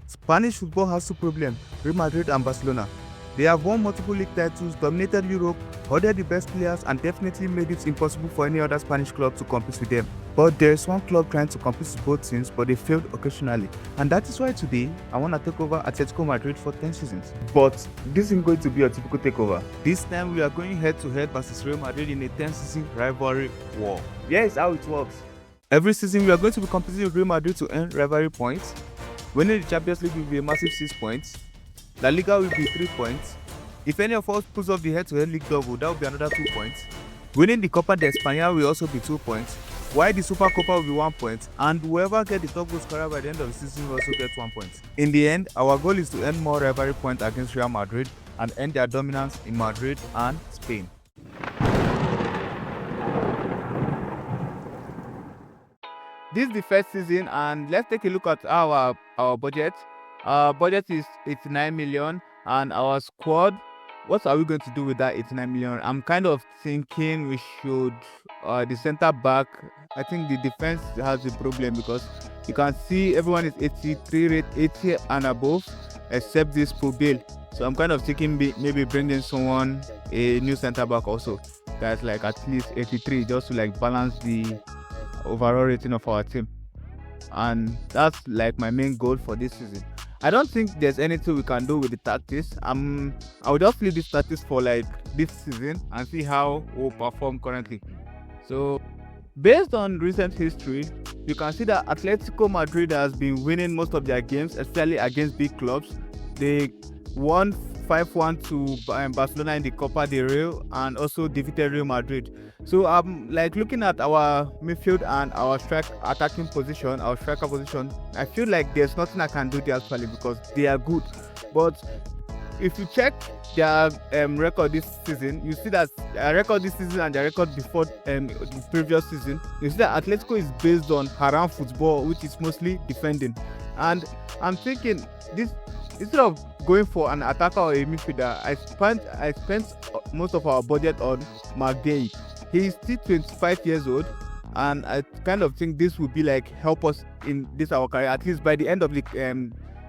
Spanish football has two problems: Real Madrid and Barcelona. They have won multiple league titles, dominated Europe, hoarded the best players, and definitely made it impossible for any other Spanish club to compete with them. But there is one club trying to compete with both teams, but they failed occasionally. And that is why today, I want to take over Atletico Madrid for 10 seasons. But this isn't going to be a typical takeover. This time, we are going head-to-head versus Real Madrid in a 10-season rivalry war. Here's how it works. Every season, we are going to be competing with Real Madrid to earn rivalry points. Winning the Champions League will be a massive 6 points. La Liga will be 3 points. If any of us pulls off the head-to-head league double, that will be another 2 points. Winning the Copa de España will also be 2 points, while the Super Copa will be 1 point, and whoever gets the top goal scorer by the end of the season will also get 1 point. In the end, our goal is to earn more rivalry points against Real Madrid and end their dominance in Madrid and Spain. This is the first season, and let's take a look at our budget. Our budget is 89 million, and our squad, what are we going to do with that 89 million? I'm kind of thinking we should, the center back, I think the defense has a problem because you can see everyone is 83 rate, 80 and above, except this Pubil. So I'm kind of thinking maybe bringing someone, a new center back also, that's like at least 83, just to like balance the overall rating of our team. And that's like my main goal for this season. I don't think there's anything we can do with the tactics. I will just leave this tactics for like this season and see how we'll perform currently. So based on recent history, you can see that Atletico Madrid has been winning most of their games, especially against big clubs. They won 5-1 to Barcelona in the Copa del Rey and also defeated Real Madrid. So I'm like looking at our midfield and our attacking position, our striker position. I feel like there's nothing I can do there actually because they are good. But if you check their record this season, you see that their record this season and their record before the previous season, you see that Atletico is based on haram football, which is mostly defending. And I'm thinking this, instead of going for an attacker or a midfielder, I spent most of our budget on Marc Guehi. He's still 25 years old, and I kind of think this will be like help us in this our career. At least by the end of the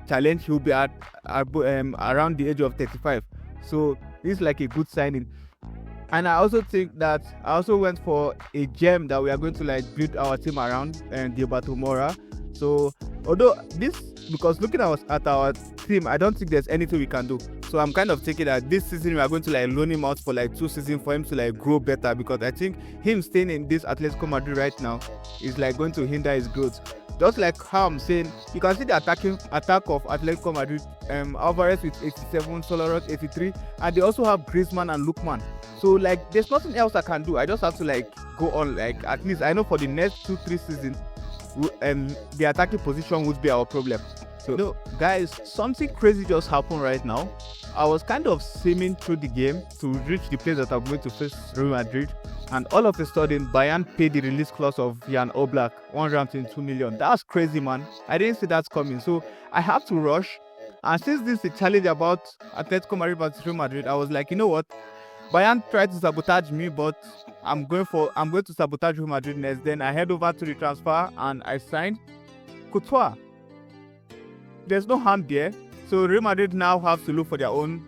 challenge, he'll be at around the age of 35. So this is like a good signing. And I also think that I also went for a gem that we are going to like build our team around, and Roberto Mora. So although this, because looking at our team, I don't think there's anything we can do. So I'm kind of thinking that this season we are going to like loan him out for like 2 seasons for him to like grow better, because I think him staying in this Atletico Madrid right now is like going to hinder his growth. Just like how I'm saying, you can see the attack of Atletico Madrid, Alvarez with 87, Solarot 83, and they also have Griezmann and Lookman. So like there's nothing else I can do. I just have to like go on, like at least I know for the next 2-3 seasons the attacking position would be our problem. So no, guys, something crazy just happened right now. I was kind of simming through the game to reach the place that I'm going to face Real Madrid, and all of a sudden Bayern paid the release clause of Jan Oblak, 122 million. That's crazy, man. I didn't see that coming, so I have to rush. And since this is a challenge about Atletico Madrid versus Real Madrid, I was like, you know what, Bayern tried to sabotage me, but I'm going to sabotage Real Madrid next. Then I head over to the transfer and I signed Courtois. There's no harm there. So Real Madrid now have to look for their own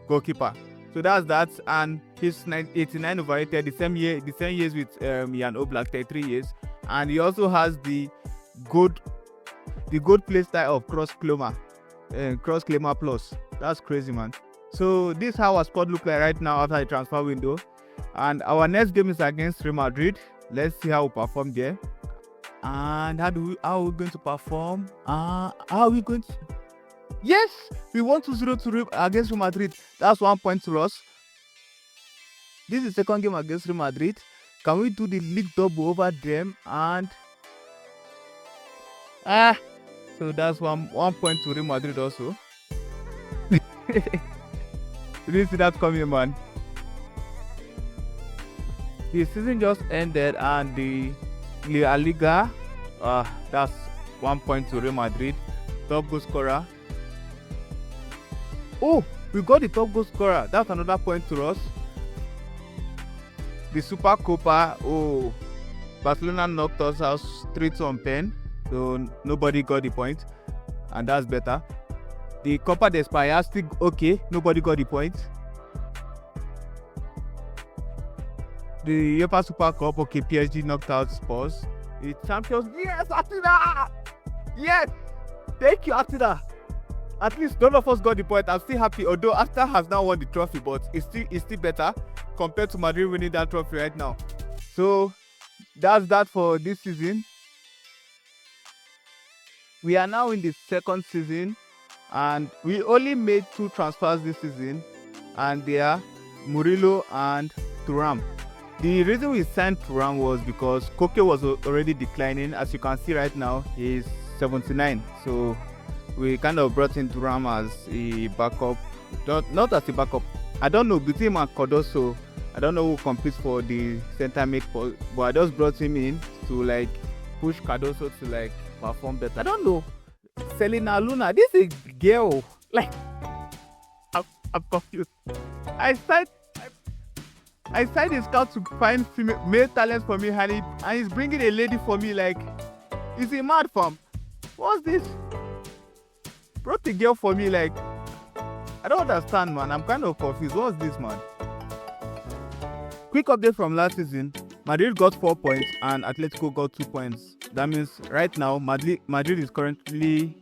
goalkeeper. So that's that. And he's 89 overrated, the same years with Jan Oblak, 33 years. And he also has the good play style of cross claimer plus. That's crazy, man. So this is how our squad look like right now after the transfer window. And our next game is against Real Madrid. Let's see how we perform there. And how are we going to perform? How are we going to? Yes, we won 2-0 against Real Madrid. That's 1 point to us. This is the second game against Real Madrid. Can we do the league double over them? And so that's one point to Real Madrid also. You didn't see that coming, man. The season just ended, and the La Liga, that's 1 point to Real Madrid. Top goal scorer. Oh, we got the top goal scorer. That's another point to us. The Super Copa, Barcelona knocked us out 3-2 on pen, so nobody got the point. and that's better. The Copa de España still okay. Nobody got the point. The UEFA Super Cup, okay, PSG knocked out Spurs. The Champions, yes, Atleti! Yes! Thank you, Atleti. At least none of us got the point. I'm still happy, although Atleti has now won the trophy, but it's still better compared to Madrid winning that trophy right now. So that's that for this season. We are now in the second season, and we only made 2 transfers this season, and they are Murillo and Thuram. The reason we signed Thuram was because Koke was already declining. As you can see right now, he's 79. So we kind of brought in Thuram as a backup. Not as a backup. I don't know, between him and Cardoso, I don't know who competes for the center mid, but I just brought him in to like push Cardoso to like perform better. I don't know. Selena Luna, this is a girl. Like, I'm confused. I signed a scout to find male talents for me, and he's bringing a lady for me. Like, is he mad, fam? What's this? Brought a girl for me, like, I don't understand, man. I'm kind of confused. What's this, man? Quick update from last season. Madrid got 4 points and Atletico got 2 points. That means right now, Madrid is currently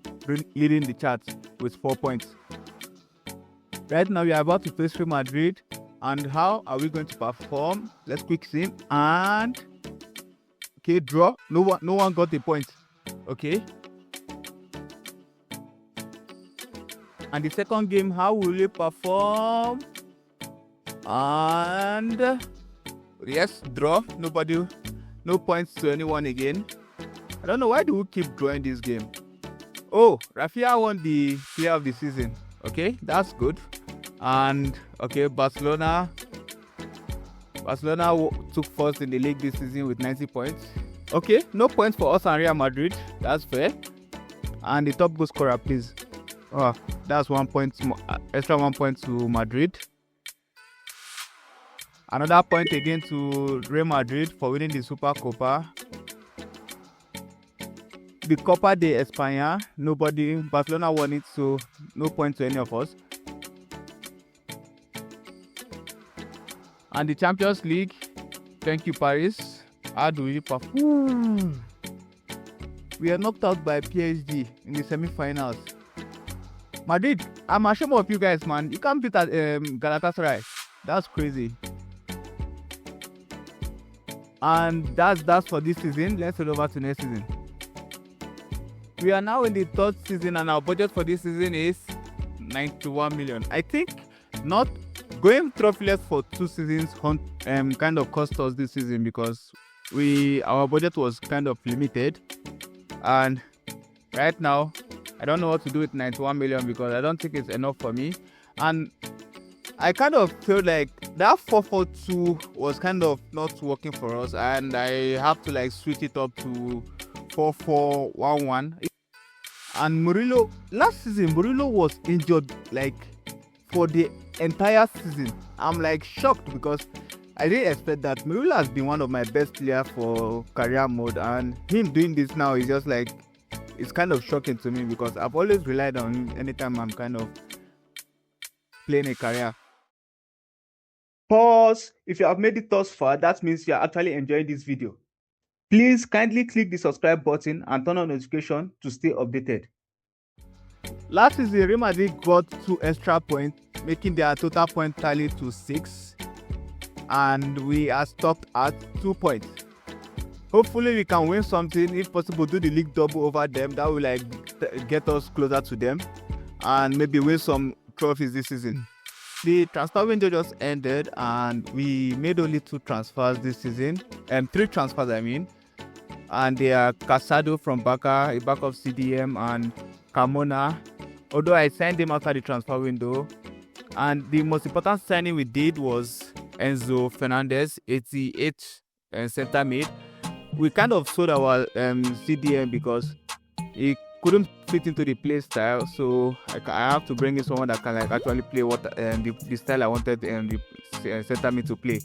leading the charts with 4 points. Right now, we are about to face Real Madrid. And how are we going to perform? Let's quick see. And okay, draw. No one got a point. Okay. And the second game, how will we perform? And yes, draw. No points to anyone again. I don't know, why do we keep drawing this game? Oh, Rafinha won the player of the season. Okay, that's good. And okay, Barcelona took first in the league this season with 90 points. Okay, no points for us and Real Madrid. That's fair. And the top goal scorer, please. Oh, that's 1 point, extra 1 point to Madrid. Another point again to Real Madrid for winning the Super Copa. The Copa de España, Barcelona won it, so no point to any of us. And the Champions League, thank you, Paris. How do we perform? We are knocked out by PSG in the semi-finals. Madrid, I'm ashamed of you guys, man. You can't beat Galatasaray. That's crazy. And that's for this season. Let's head over to next season. We are now in the 3rd season, and our budget for this season is 91 million. I think not going trophyless for 2 seasons kind of cost us this season because our budget was kind of limited, and right now I don't know what to do with 91 million because I don't think it's enough for me. And I kind of feel like that 4-4-2 was kind of not working for us, and I have to like switch it up to 4-4-1-1. And Murillo, last season Murillo was injured like for the entire season. I'm like shocked because I didn't expect that. Murillo has been one of my best players for career mode, and him doing this now is just like, it's kind of shocking to me because I've always relied on him anytime I'm kind of playing a career. Pause. If you have made it thus far, that means you are actually enjoying this video. Please kindly click the subscribe button and turn on notification to stay updated. Last season, Real Madrid got 2 extra points, making their total point tally to 6, and we are stopped at 2 points. Hopefully we can win something, if possible do the league double over them. That will like get us closer to them and maybe win some trophies this season. The transfer window just ended and we made only 2 transfers this season, 3 transfers I mean, and they are Caicedo from Barca, a backup CDM, and Carmona, although I signed him after the transfer window. And the most important signing we did was Enzo Fernandez, 88 center mid. We kind of sold our CDM because he couldn't fit into the play style, so I have to bring in someone that can like actually play what the style I wanted the center mid to play.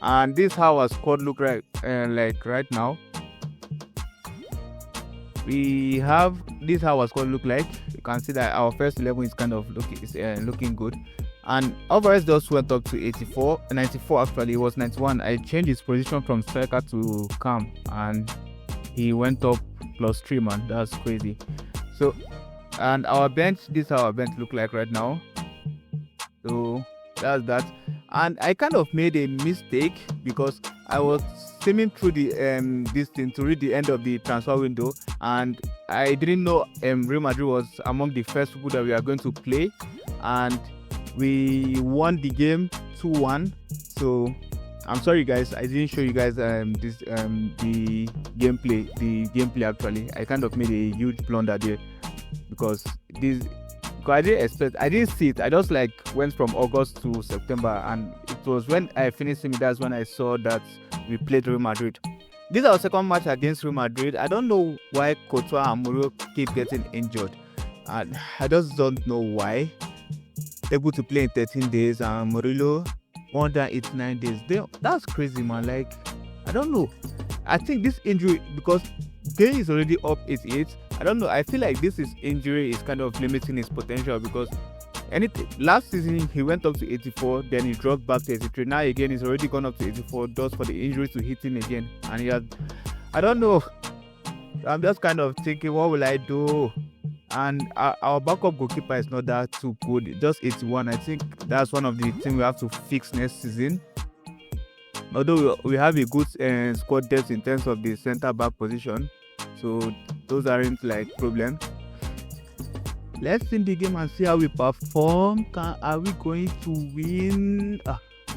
And this is how our squad look like right now. we have this how our squad look like. You can see that our first 11 is kind of looking good. And Alvarez just went up to 94 actually. It was 91. I changed his position from striker to cam, and he went up +3, man. That's crazy. So, and our bench, this is how our bench look like right now. So that's that. And I kind of made a mistake because I was skimming through the this thing to read the end of the transfer window, and I didn't know Real Madrid was among the first people that we are going to play, and we won the game 2-1. So I'm sorry guys, I didn't show you guys the gameplay actually. I kind of made a huge blunder there because I didn't see it. I just like went from August to September, and it was when I finished it, that's when I saw that we played Real Madrid. This is our second match against Real Madrid. I don't know why Courtois and Murillo keep getting injured, and I just don't know why. Able to play in 13 days and Murillo 189 days. That's crazy, man. Like, I don't know. I think this injury, because Guehi is already up 88. I don't know. I feel like this injury is kind of limiting his potential, because last season he went up to 84, then he dropped back to 83. Now again he's already gone up to 84 just for the injury to hit him again. And I don't know. I'm just kind of thinking, what will I do? And our backup goalkeeper is not that too good. Just 81. I think that's one of the things we have to fix next season. Although we have a good squad depth in terms of the centre back position, so those aren't like problems. Let's see the game and see how we perform. Are we going to win?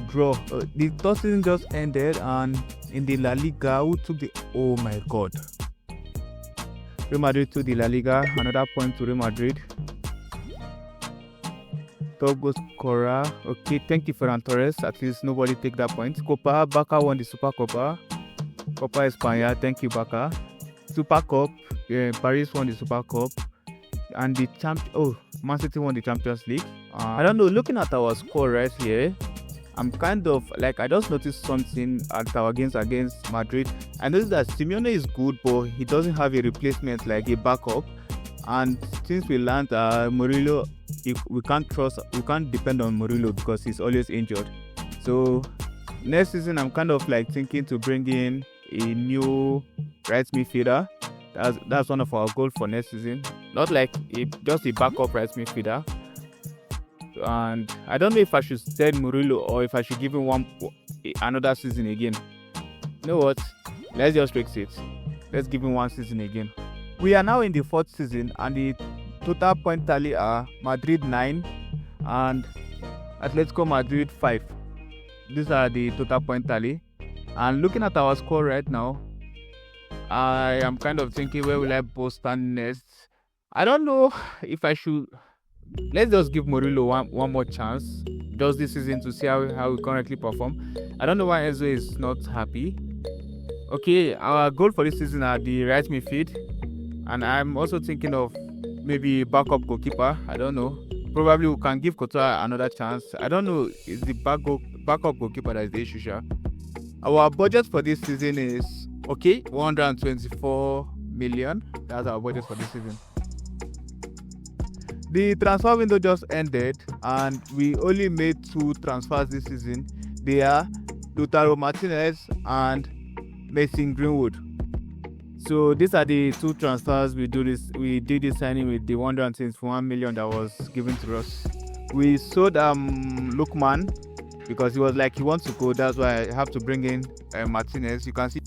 Draw. The third season just ended, and in the La Liga, who took the? Oh my God! Real Madrid took the La Liga. Another point to Real Madrid. Top goal scorer. Okay, thank you, Ferran Torres. At least nobody take that point. Copa, Barca won the Super Copa. Copa España. Thank you, Barca. Super Cup. Paris won the Super Cup. And the Man City won the Champions League. I don't know. Looking at our score right here, I'm kind of like, I just noticed something at our games against Madrid. I noticed that Simeone is good, but he doesn't have a replacement like a backup. And since we learned Murillo, we can't depend on Murillo because he's always injured. So next season, I'm kind of like thinking to bring in a new right midfielder. That's one of our goals for next season. Not like just a backup right midfielder. And I don't know if I should sell Murillo or if I should give him another season again. You know what? Let's just fix it. Let's give him one season again. We are now in the 4th season, and the total point tally are Madrid 9 and Atletico Madrid 5. These are the total point tally. And looking at our score right now, I am kind of thinking, where will I both stand next? I don't know if I should. Let's just give Murillo one more chance just this season to see how we currently perform. I don't know why Enzo is not happy. Okay, our goal for this season are the right midfield, and I'm also thinking of maybe backup goalkeeper. I don't know. Probably we can give Courtois another chance. I don't know. It's the backup goalkeeper that is the issue, sure. Our budget for this season is 124 million. That's our budget for this season. The transfer window just ended, and we only made 2 transfers this season. They are Lautaro Martinez and Mason Greenwood. So these are the 2 transfers we did this signing with the 121 million that was given to us. We sold Lookman because he was like he wants to go. That's why I have to bring in Martinez. You can see.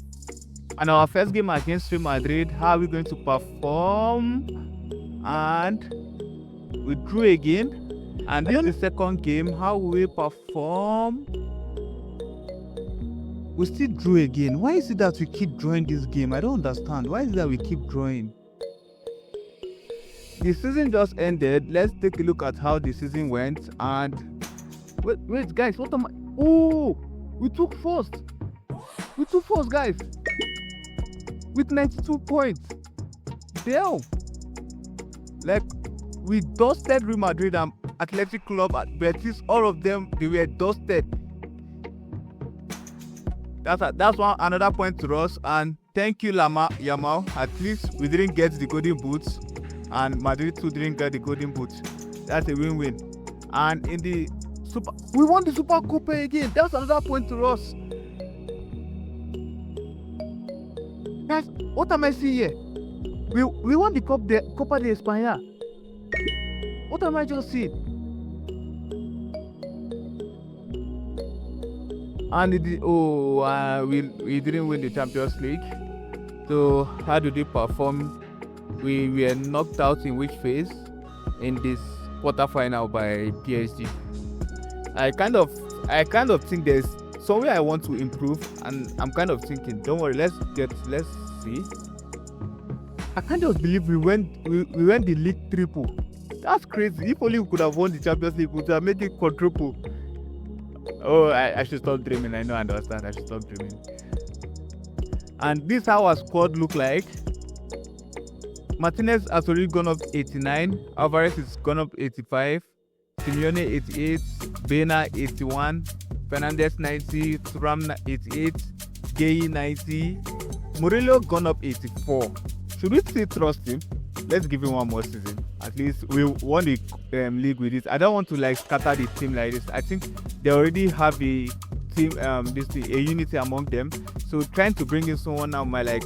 And our first game against Real Madrid, how are we going to perform? And we drew again. And then the second game, how will we perform? We still drew again. Why is it that we keep drawing this game? I don't understand. Why is it that we keep drawing? The season just ended. Let's take a look at how the season went. And wait, guys, what am I? Oh, we took first. We took first, guys, with 92 points. Damn. Like, we dusted Real Madrid and Athletic Club at Betis. All of them, they were dusted. That's another point to us. And Thank you, Yamal. At least we didn't get the golden boots, and Madrid too didn't get the golden boots. That's a win-win. And in the we won the Super Copa again. That's another point to us. Guys, what am I seeing here? We won the Copa de España. What am I just seeing? And we didn't win the Champions League. So how did we perform? We were knocked out in which phase? In this quarterfinal by PSG. I kind of think there's somewhere I want to improve, and I'm kind of thinking, don't worry, let's see. I can't just believe we went the league triple. That's crazy. If only we could have won the Champions League, we would have made it quadruple. Oh, I should stop dreaming. I know, I understand. I should stop dreaming. And this is how our squad look like. Martinez has already gone up 89. Alvarez is gone up 85. Simeone 88. Bena 81. Fernandez 90. Thuram 88. Guehi 90. Murillo gone up 84. Should we still trust him? Let's give him one more season. At least we won the league with this. I don't want to scatter the team like this. I think they already have a team, a unity among them. So trying to bring in someone now might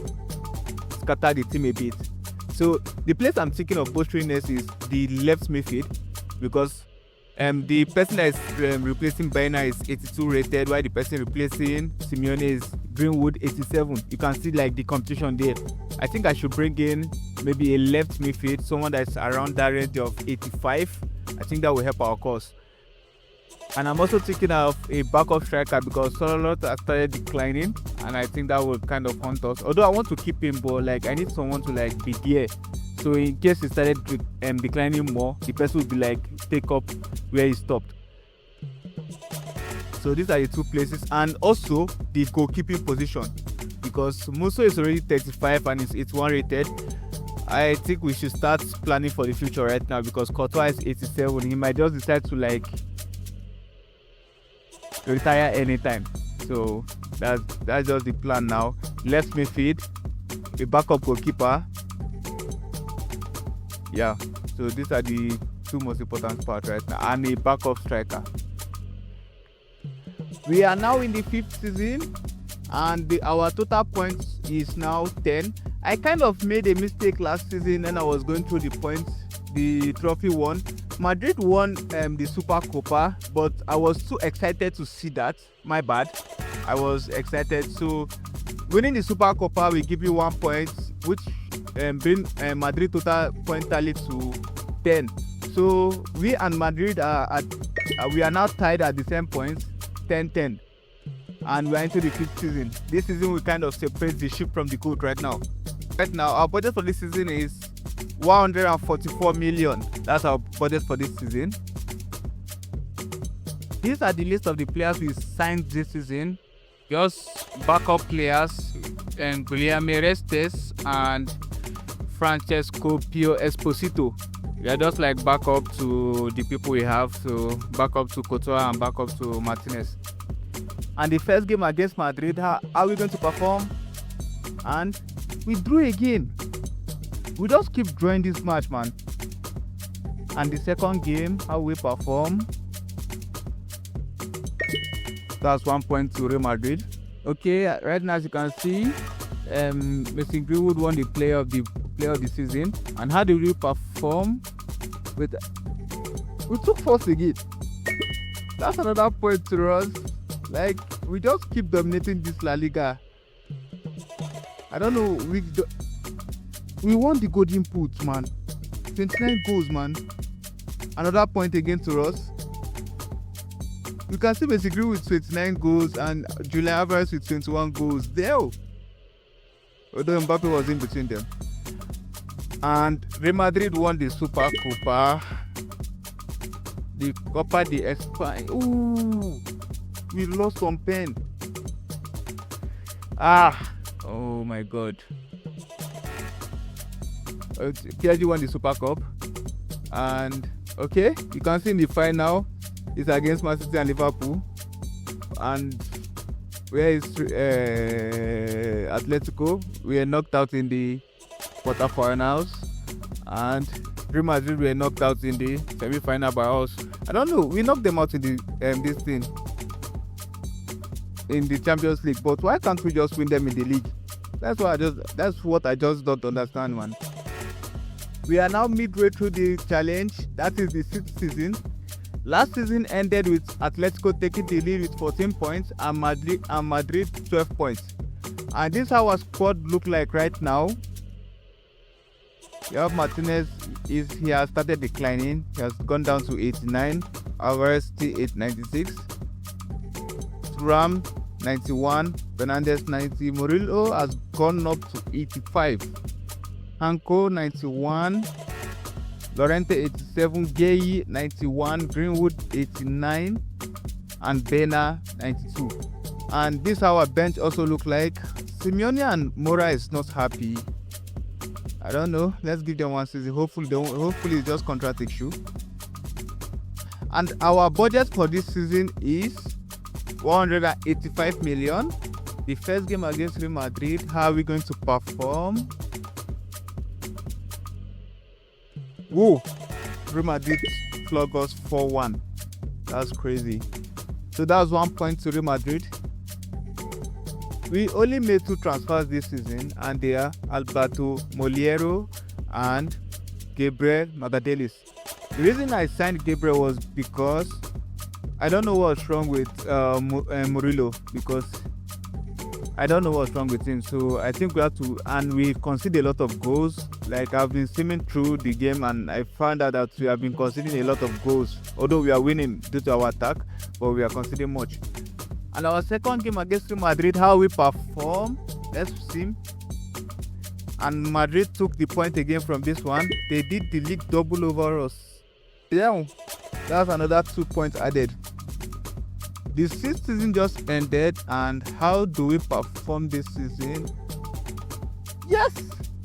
scatter the team a bit. So the place I'm thinking of bolstering is the left midfield, because the person that is replacing Bena is 82 rated, while the person replacing Simeone is Greenwood 87. You can see the competition there. I think I should bring in maybe a left midfield, someone that's around that range of 85. I think that will help our cause. And I'm also thinking of a backup striker, because Solot has started declining, and I think that will kind of haunt us. Although I want to keep him, but I need someone to be there. So in case he started declining more, the person will be take up where he stopped. So these are the two places, and also the goalkeeping position, because Musso is already 35 and is 81 rated. I think we should start planning for the future right now, because Courtois is 87. He might just decide to retire anytime. So that's just the plan now. Left midfield, a backup goalkeeper. Yeah, so these are the two most important parts right now, and a backup striker. We are now in the 5th season, and our total points is now 10. I kind of made a mistake last season when I was going through the points. The trophy won. Madrid won the Super Copa, but I was too excited to see that. My bad. I was excited. So winning the Super Copa will give you 1 point, which bring Madrid total point tally to 10. So we and Madrid we are now tied at the same points, 10-10. And we're into the 5th season. This season we kind of separate the sheep from the goat right now. Right now, our budget for this season is 144 million. That's our budget for this season. These are the list of the players we signed this season. Just backup players, Guilherme Restes and Francesco Pio Esposito. We are just backup to the people we have. So backup to Courtois and backup to Martinez. And the first game against Madrid, how are we going to perform? And we drew again. We just keep drawing this match, man. And the second game, how we perform? That's 1 point to Real Madrid. Okay, right now as you can see, Mr. Greenwood won the player of the season. And how did we perform? We took first again. That's another point to us. We just keep dominating this La Liga. I don't know. We won the golden boot, man. 29 goals, man. Another point again to us. You can see basically with 29 goals and Julian Alvarez with 21 goals. There. Although Mbappe was in between them. And Real Madrid won the Super Copa. The Copa de España. Ooh. We lost some pen. Oh my God. PSG won the Super Cup. And okay, you can see in the final it's against Man City and Liverpool. And Where is Atletico? We were knocked out in the quarterfinals, and Real Madrid were knocked out in the semi-final by us. I don't know. We knocked them out in the this thing in the Champions League, but why can't we just win them in the league? That's what I just don't understand, man. We are now midway through the challenge. That is the 6th season. Last season ended with Atletico taking the lead with 14 points and Madrid 12 points. And this is how our squad look like right now. We have Martinez, he has started declining. He has gone down to 89. Alvarez still 96. Ram 91. Fernandez 90. Murillo has gone up to 85. Hanko 91. Lorente 87, Guehi 91, Greenwood 89, and Bena 92. And this how our bench also look like. Simeone and Mora is not happy. I don't know. Let's give them one season. Hopefully it's just contract issue. And our budget for this season is 185 million. The first game against Real Madrid, how are we going to perform? Whoa, Real Madrid flog us 4-1. That's crazy. So that's 1 point to Real Madrid. We only made 2 transfers this season, and they are Alberto Moliero and Gabriel Magadelis. The reason I signed Gabriel was because I don't know what's wrong with Murillo, because I don't know what's wrong with him. So I think we have to, and we conceded a lot of goals. Like I've been skimming through the game and I found out that we have been conceding a lot of goals. Although we are winning due to our attack, but we are conceding much. And our second game against Real Madrid, how we perform, let's see. And Madrid took the point again from this one. They did the league double over us. Yeah, that's another 2 points added. The 6th season just ended, and how do we perform this season? Yes!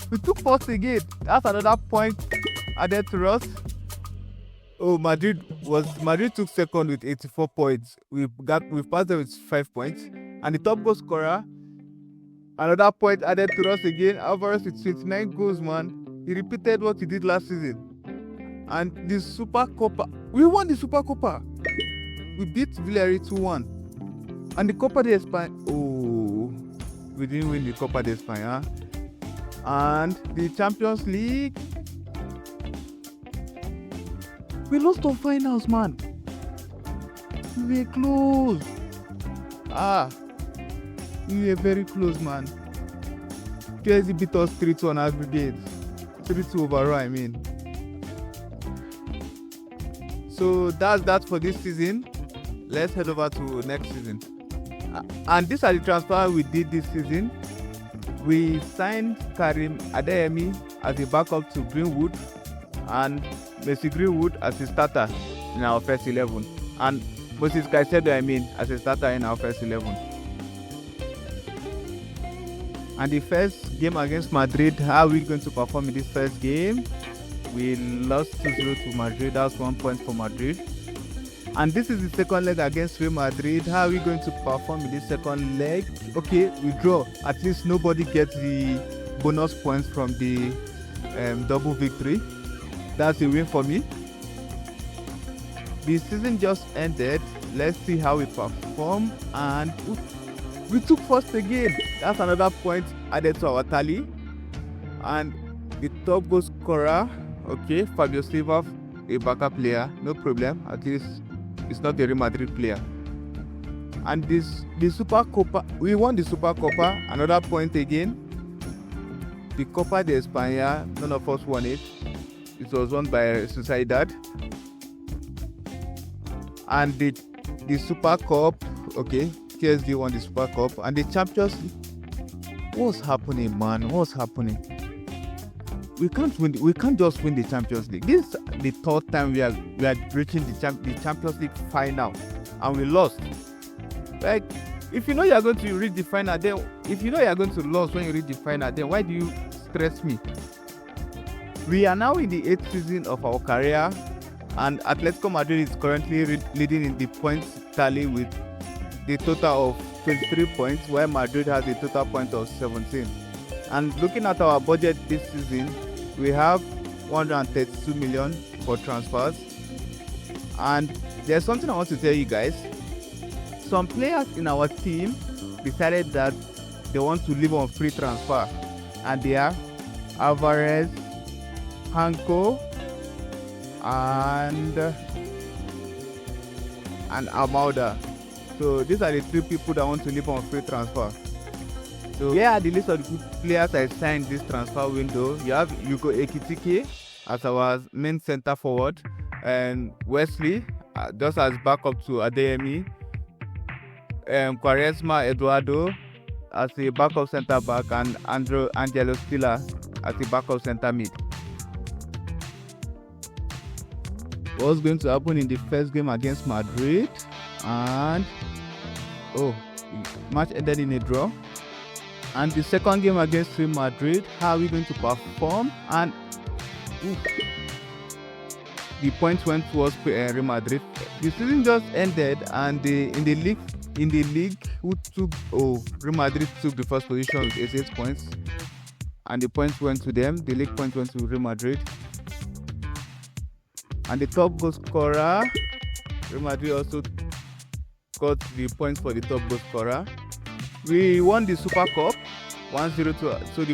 We took first again. That's another point added to us. Oh, Madrid took second with 84 points. We've passed them with 5 points. And the top goal scorer, another point added to us again. Alvarez with 29 goals, man. He repeated what he did last season. And the Super Copa, we won the Super Copa. We beat Villarreal 2-1. And the Copa de España, oh, we didn't win the Copa de España. And the Champions League, we lost our finals, man. We were close. We were very close, man. PSG beat us 3-2 on aggregate. 3-2 overall, I mean. So that's that for this season. Let's head over to next season. And these are the transfers we did this season. We signed Karim Adeyemi as a backup to Greenwood and Messi Greenwood as a starter in our first 11. And Moises Caicedo, as a starter in our first 11. And the first game against Madrid, how are we going to perform in this first game? We lost 2-0 to Madrid. That's 1 point for Madrid. And this is the second leg against Real Madrid. How are we going to perform in this second leg? Okay, we draw. At least nobody gets the bonus points from the double victory. That's a win for me. The season just ended. Let's see how we perform. And we took first again. That's another point added to our tally. And the top goal scorer, okay, Fabio Silva, a backup player, no problem. At least it's not a Real Madrid player. And the Super Copa, we won the Super Copa, another point again. The Copa de España, none of us won it. It was won by Sociedad. And the Super Cup, okay, PSG won the Super Cup. And the Champions League, what's happening, man? What's happening? We can't just win the Champions League. This is the third time we are reaching the Champions League final, and we lost. Like, if you know you are going to reach the final, then if you know you are going to lose when you reach the final, then why do you stress me? We are now in the 8th season of our career, and Atletico Madrid is currently leading in the points tally with the total of 23 points, while Madrid has a total point of 17. And looking at our budget this season, we have 132 million for transfers. And there's something I want to tell you guys. Some players in our team decided that they want to live on free transfer, and they are Alvarez, Hanko, and Almauda. So these are the 3 people that want to live on free transfer. So here are the list of the players I signed this transfer window. You have Yuko Ekitike as our main center forward, and Wesley just as backup to Adeyemi, Quaresma Eduardo as a backup center back, and Angelo Stiller as a backup center mid. What's going to happen in the first game against Madrid? And match ended in a draw. And the second game against Real Madrid, how are we going to perform? And the points went towards Real Madrid. The season just ended, and in the league, Real Madrid took the first position with 88 points, and the points went to them. The league points went to Real Madrid, and the top goal scorer, Real Madrid also got the points for the top goal scorer. We won the Super Cup 1-0 so the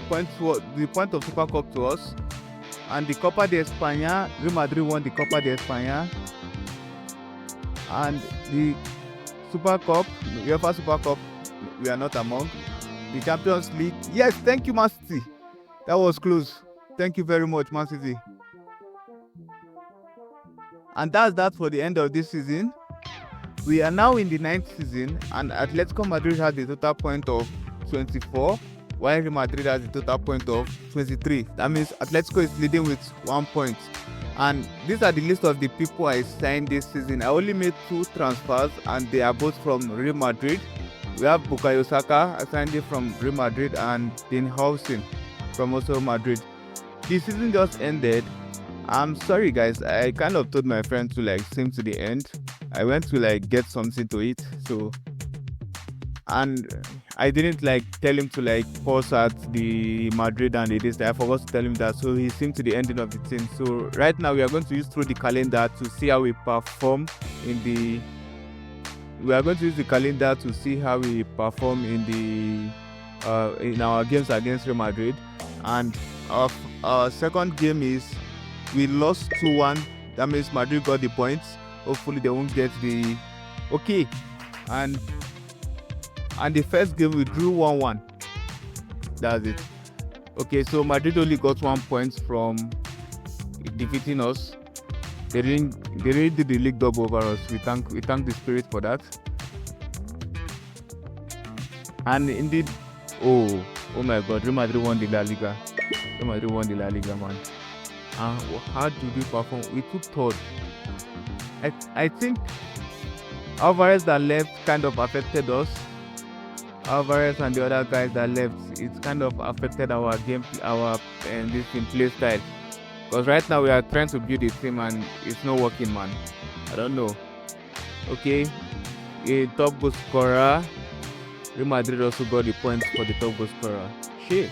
point of Super Cup to us. And the Copa de España, Real Madrid won the Copa de España. And the Super Cup, UEFA Super Cup, we are not among. The Champions League, yes, thank you, Man City. That was close. Thank you very much, Man City. And that's that for the end of this season. We are now in the 9th season, and Atletico Madrid has a total point of 24, while Real Madrid has a total point of 23. That means Atletico is leading with 1 point. And these are the list of the people I signed this season. I only made 2 transfers, and they are both from Real Madrid. We have Bukayo Saka, I signed it from Real Madrid, and Dean Howson from also Madrid. The season just ended. I'm sorry guys, I kind of told my friend to swim to the end. I went to get something to eat, and I didn't tell him to pause at the Madrid and this. I forgot to tell him that, so he seemed to the ending of the thing. So right now we are going to use through the calendar to see how we perform in our games against Real Madrid. And our second game is we lost 2-1. That means Madrid got the points. Hopefully they won't get the and the first game we drew 1-1. That's it. Okay, so Madrid only got 1 point from defeating us. They really did the league double over us. We thank the spirit for that. And indeed, oh my God, Real Madrid won the La Liga. Real Madrid won the La Liga, man. How did we perform? We took third. I think Alvarez that left kind of affected us. Alvarez and the other guys that left, it's kind of affected our game, this team play style. Because right now we are trying to build a team and it's not working, man. I don't know. Okay, a top goal scorer. Real Madrid also got the points for the top goal scorer. Shit.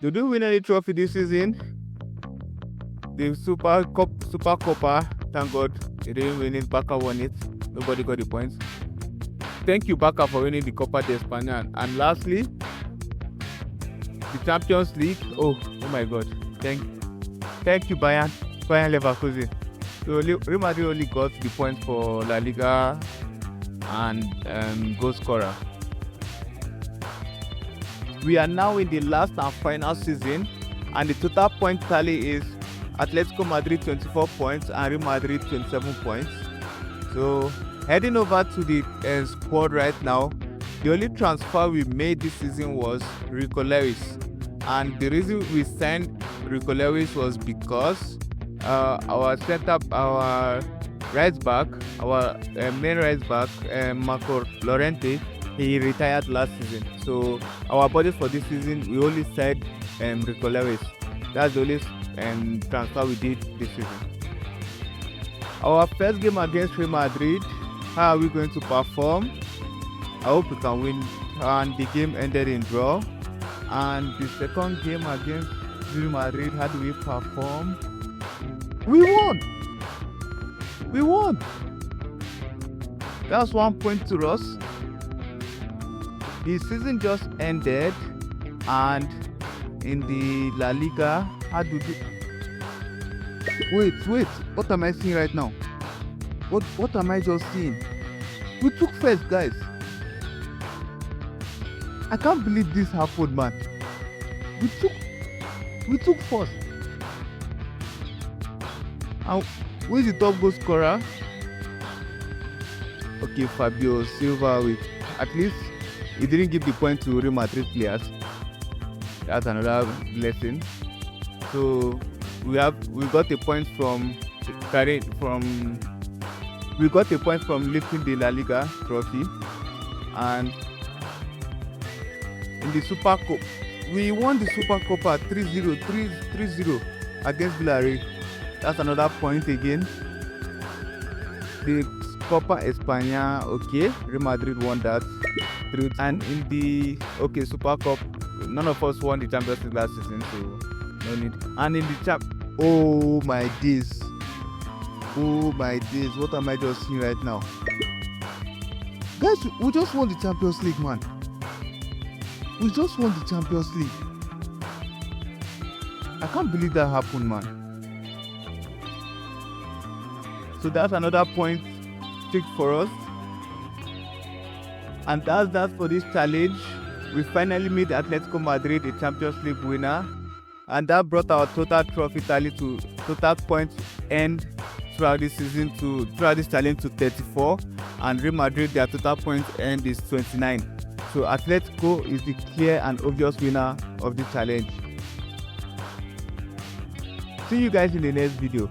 Did we win any trophy this season? The Super Copa, thank God, they didn't win it. Barca won it. Nobody got the points. Thank you, Barca, for winning the Copa de España. And lastly, the Champions League. Oh my God. Thank you, Bayern Leverkusen. So Real Madrid only got the points for La Liga and goal scorer. We are now in the last and final season, and the total point tally is Atletico Madrid 24 points and Real Madrid 27 points. So heading over to the squad right now, the only transfer we made this season was Rico Lewis, and the reason we signed Rico Lewis was because our right back, our main right back, Marco Llorente, he retired last season. So our budget for this season, we only said Rico Lewis. That's the only transfer we did this season. Our first game against Real Madrid, How are we going to perform? I hope we can win. And the game ended in draw. And the second game against Real Madrid, how do we perform? We won! We won! That's 1 point to us. The season just ended, and in the La Liga, how do we... Wait, what am I seeing right now? What am I just seeing? We took first, guys. I can't believe this happened, man. We took first. And who is the top goal scorer? Okay, Fabio Silva. With at least he didn't give the point to Real Madrid players. That's another blessing. So we got a point from lifting the La Liga trophy. And in the Super Cup, we won the Super Cup at 3-0 against Villarreal. That's another point again. The Copa España, okay, Real Madrid won that. And in the Super Cup, none of us won the Champions League last season, so no need. And in the oh my days, what am I just seeing right now? Guys, we just won the Champions League, man. We just won the Champions League. I can't believe that happened, man. So that's another point ticked for us. And that's that for this challenge. We finally made Atletico Madrid a Champions League winner. And that brought our total trophy tally to total points end throughout this challenge to 34. And Real Madrid, their total points end is 29. So Atletico is the clear and obvious winner of this challenge. See you guys in the next video.